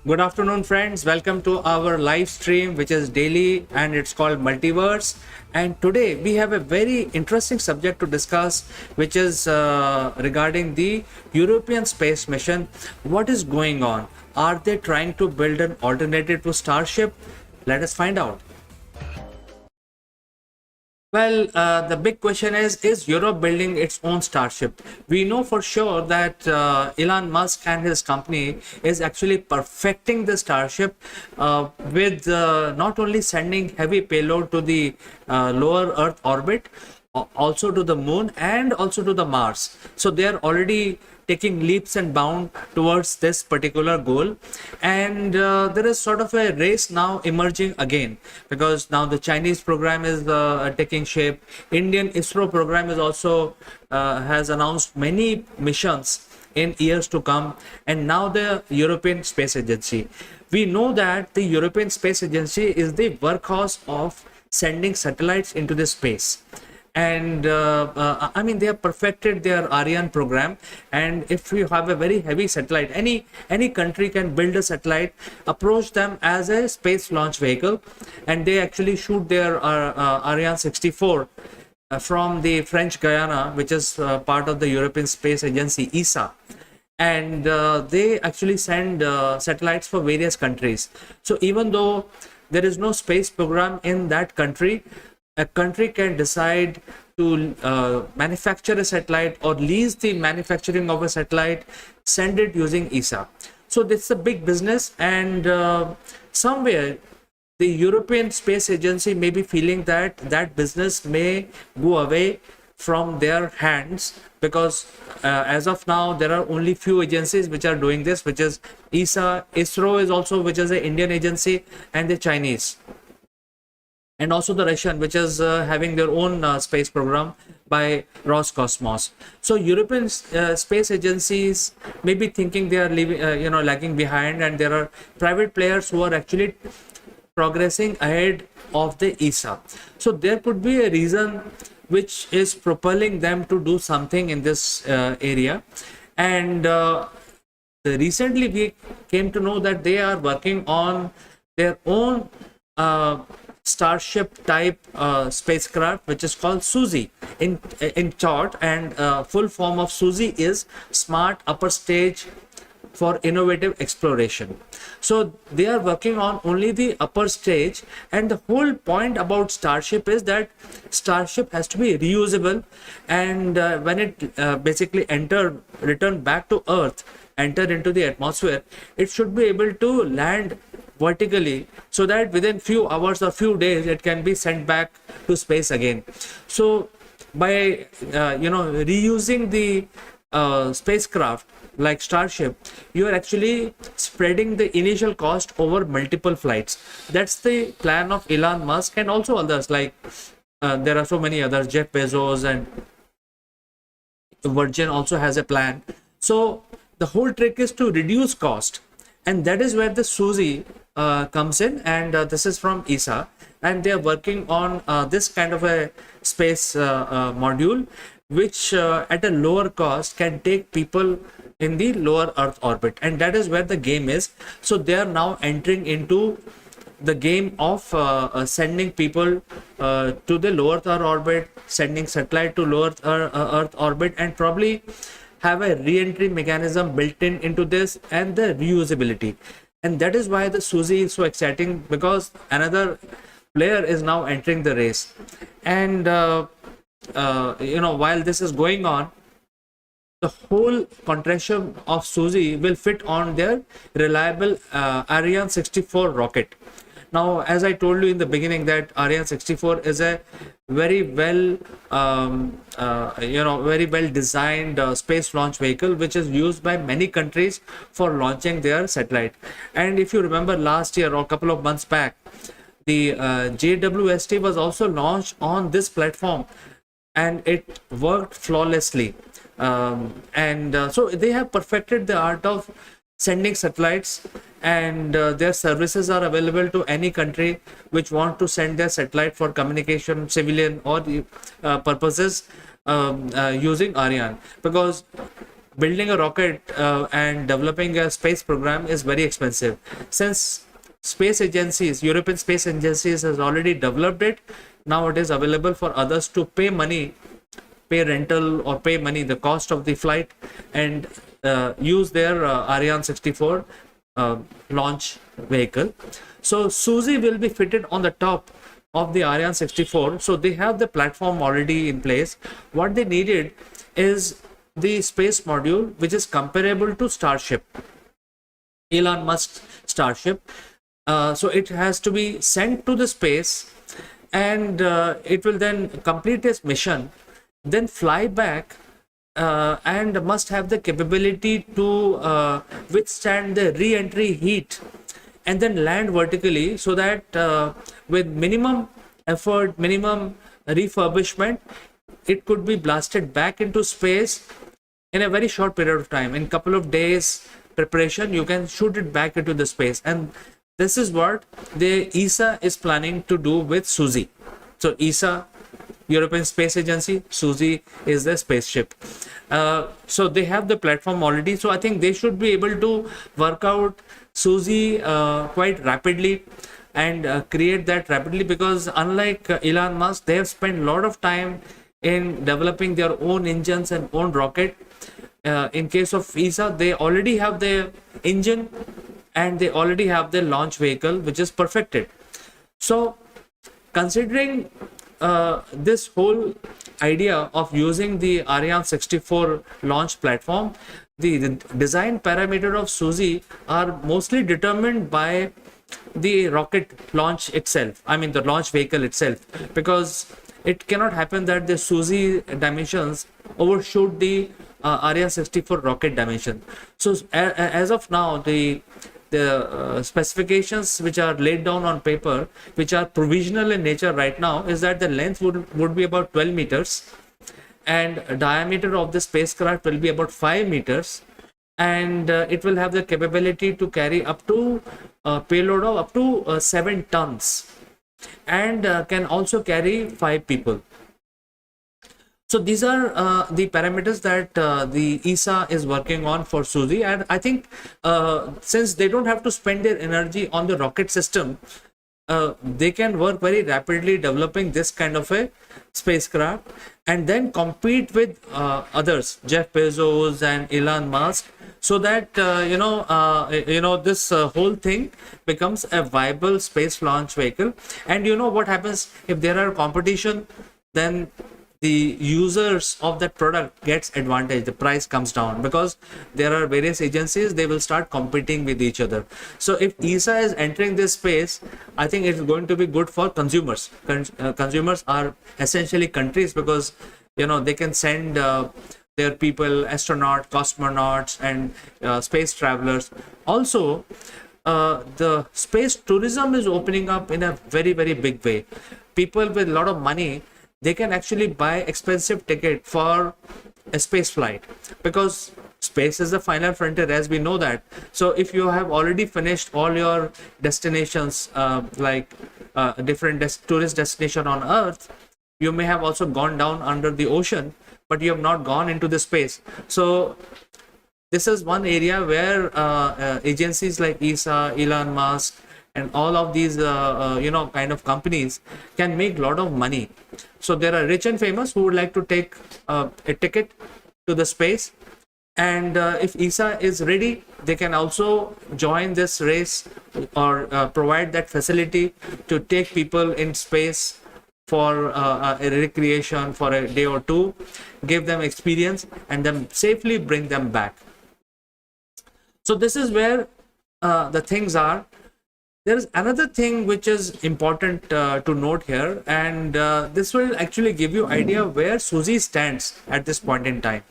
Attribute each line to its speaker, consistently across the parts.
Speaker 1: Good afternoon, friends. Welcome to our live stream, which is daily and it's called Multiverse. And today we have a very interesting subject to discuss, which is regarding the European space mission. What is going on? Are they trying to build an alternative to Starship? Let us find out. Well, the big question is Europe building its own Starship? We know for sure that Elon Musk and his company is actually perfecting the Starship with not only sending heavy payload to the lower Earth orbit, also to the moon and also to the Mars. So they are already taking leaps and bounds towards this particular goal, and there is sort of a race now emerging again, because now the Chinese program is taking shape. Indian ISRO program is also has announced many missions in years to come, and now the European Space Agency. We know that the European Space Agency is the workhorse of sending satellites into the space. And I mean, they have perfected their Ariane program. And if you have a very heavy satellite, any country can build a satellite, approach them as a space launch vehicle, and they actually shoot their Ariane 64 from the French Guyana, which is part of the European Space Agency, ESA. And they actually send satellites for various countries. So even though there is no space program in that country, a country can decide to manufacture a satellite or lease the manufacturing of a satellite, send it using ESA. So this is a big business, and somewhere the European Space Agency may be feeling that that business may go away from their hands, because as of now there are only few agencies which are doing this, which is ESA, ISRO is also, which is an Indian agency, and the Chinese, and also the Russian, which is having their own space program by Roscosmos. So European space agencies may be thinking they are leaving, lagging behind, and there are private players who are actually progressing ahead of the ESA. So there could be a reason which is propelling them to do something in this area. And recently we came to know that they are working on their own Starship type spacecraft, which is called SUSI in short, and full form of SUSI is Smart Upper Stage for Innovative Exploration. So they are working on only the upper stage, and the whole point about Starship is that Starship has to be reusable, and when it basically return back to Earth, enter into the atmosphere, it should be able to land vertically, so that within few hours or few days it can be sent back to space again. So by reusing the spacecraft like Starship, you are actually spreading the initial cost over multiple flights. That's the plan of Elon Musk, and also others, like there are so many others. Jeff Bezos and Virgin also has a plan. So the whole trick is to reduce cost, and that is where the SUSI comes in, and this is from ESA, and they are working on this kind of a space module, which at a lower cost can take people in the lower Earth orbit, and that is where the game is. So they are now entering into the game of sending people to the lower Earth orbit, sending satellite to lower Earth orbit, and probably have a re-entry mechanism built into this, and the reusability. And that is why the SUSI is so exciting, because another player is now entering the race. And while this is going on, the whole contraption of SUSI will fit on their reliable Ariane 64 rocket. Now, as I told you in the beginning, that Ariane 64 is a very well, very well designed space launch vehicle, which is used by many countries for launching their satellite. And if you remember last year or a couple of months back, the JWST was also launched on this platform, and it worked flawlessly. So they have perfected the art of sending satellites, and their services are available to any country which want to send their satellite for communication, civilian or purposes, using Ariane. Because building a rocket and developing a space program is very expensive. Since space agencies, European space agencies has already developed it, now it is available for others to pay money, pay rental or pay money, the cost of the flight, and use their Ariane 64 launch vehicle. So Suzy will be fitted on the top of the Ariane 64. So they have the platform already in place. What they needed is the space module, which is comparable to Starship, Elon Musk Starship. So it has to be sent to the space, and it will then complete its mission, then fly back, and must have the capability to withstand the re-entry heat, and then land vertically, so that with minimum effort, minimum refurbishment, it could be blasted back into space in a very short period of time. In couple of days preparation, you can shoot it back into the space. And this is what the ESA is planning to do with Suzy. So ESA, European Space Agency, Suzy is the spaceship. So they have the platform already. So I think they should be able to work out Suzy quite rapidly and create that rapidly, because unlike Elon Musk, they have spent a lot of time in developing their own engines and own rocket. In case of ESA, they already have the engine and they already have the launch vehicle, which is perfected. So considering this whole idea of using the Ariane 64 launch platform, the design parameter of Suzy are mostly determined by the rocket launch itself, I mean the launch vehicle itself, because it cannot happen that the Suzy dimensions overshoot the Ariane 64 rocket dimension. So as of now, the specifications which are laid down on paper, which are provisional in nature right now, is that the length would be about 12 meters, and diameter of the spacecraft will be about 5 meters, and it will have the capability to carry up to payload of up to 7 tons, and can also carry 5 people. So these are the parameters that the ESA is working on for Suzy, and I think since they don't have to spend their energy on the rocket system, they can work very rapidly developing this kind of a spacecraft, and then compete with others, Jeff Bezos and Elon Musk, so that this whole thing becomes a viable space launch vehicle. And you know what happens if there are competition, then the users of that product gets advantage, the price comes down, because there are various agencies, they will start competing with each other. So if ESA is entering this space, I think it's going to be good for consumers. Consumers are essentially countries, because they can send their people, astronauts, cosmonauts, and space travelers. Also, the space tourism is opening up in a very, very big way. People with a lot of money, they can actually buy expensive ticket for a space flight, because space is the final frontier, as we know that. So if you have already finished all your destinations, like different tourist destination on Earth, you may have also gone down under the ocean, but you have not gone into the space. So this is one area where agencies like ESA, Elon Musk, and all of these kind of companies can make a lot of money. So there are rich and famous who would like to take a ticket to the space, and if ESA is ready, they can also join this race, or provide that facility to take people in space for a recreation for a day or two, give them experience, and then safely bring them back. So this is where the things are. There is another thing which is important to note here, and this will actually give you idea where Suzy stands at this point in time.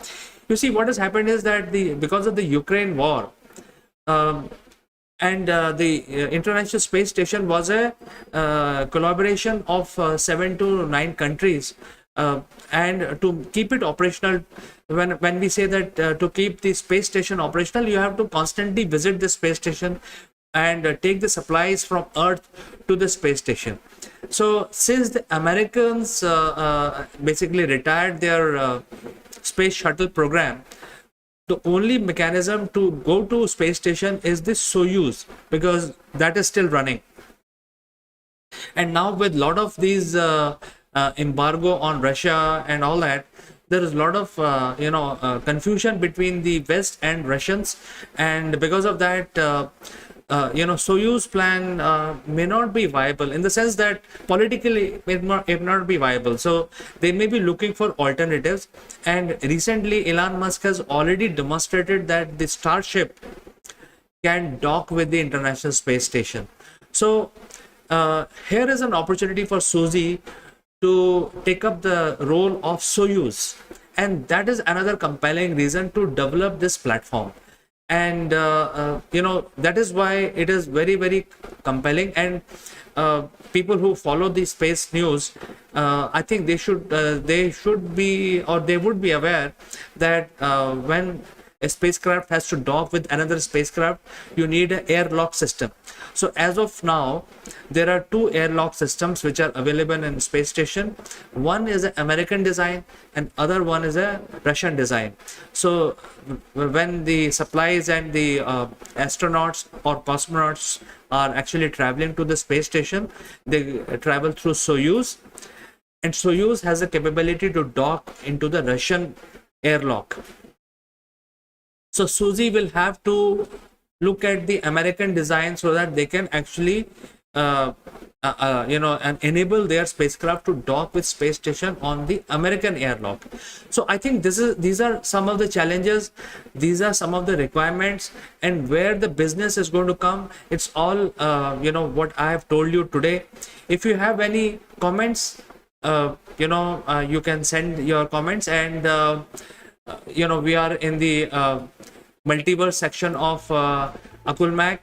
Speaker 1: You see, what has happened is that because of the Ukraine war, and the International Space Station was a collaboration of 7 to 9 countries, and to keep it operational, when we say that to keep the space station operational, you have to constantly visit the space station and take the supplies from Earth to the space station. So since the Americans basically retired their space shuttle program, the only mechanism to go to space station is the Soyuz, because that is still running. And now with a lot of these embargo on Russia and all that, there is a lot of confusion between the West and Russians, and because of that, Soyuz plan may not be viable, in the sense that politically it not be viable. So they may be looking for alternatives. And recently, Elon Musk has already demonstrated that the Starship can dock with the International Space Station. So here is an opportunity for Suzy to take up the role of Soyuz, and that is another compelling reason to develop this platform. And that is why it is very, very compelling. And people who follow the space news, I think they should be, or they would be aware that when a spacecraft has to dock with another spacecraft, you need an airlock system. So as of now, there are two airlock systems which are available in space station. One is an American design and other one is a Russian design. So when the supplies and the astronauts or cosmonauts are actually traveling to the space station, they travel through Soyuz, and Soyuz has the capability to dock into the Russian airlock. So Suzy will have to look at the American design so that they can actually and enable their spacecraft to dock with space station on the American airlock. So I think these are some of the challenges, these are some of the requirements, and where the business is going to come, it's all what I have told you today. If you have any comments, you can send your comments. And we are in the multiverse section of Akulmach,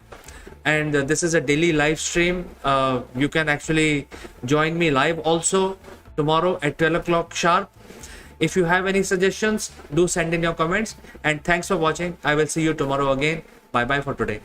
Speaker 1: and this is a daily live stream. You can actually join me live also tomorrow at 12 o'clock sharp. If you have any suggestions, do send in your comments, and thanks for watching. I will see you tomorrow again. Bye bye for today.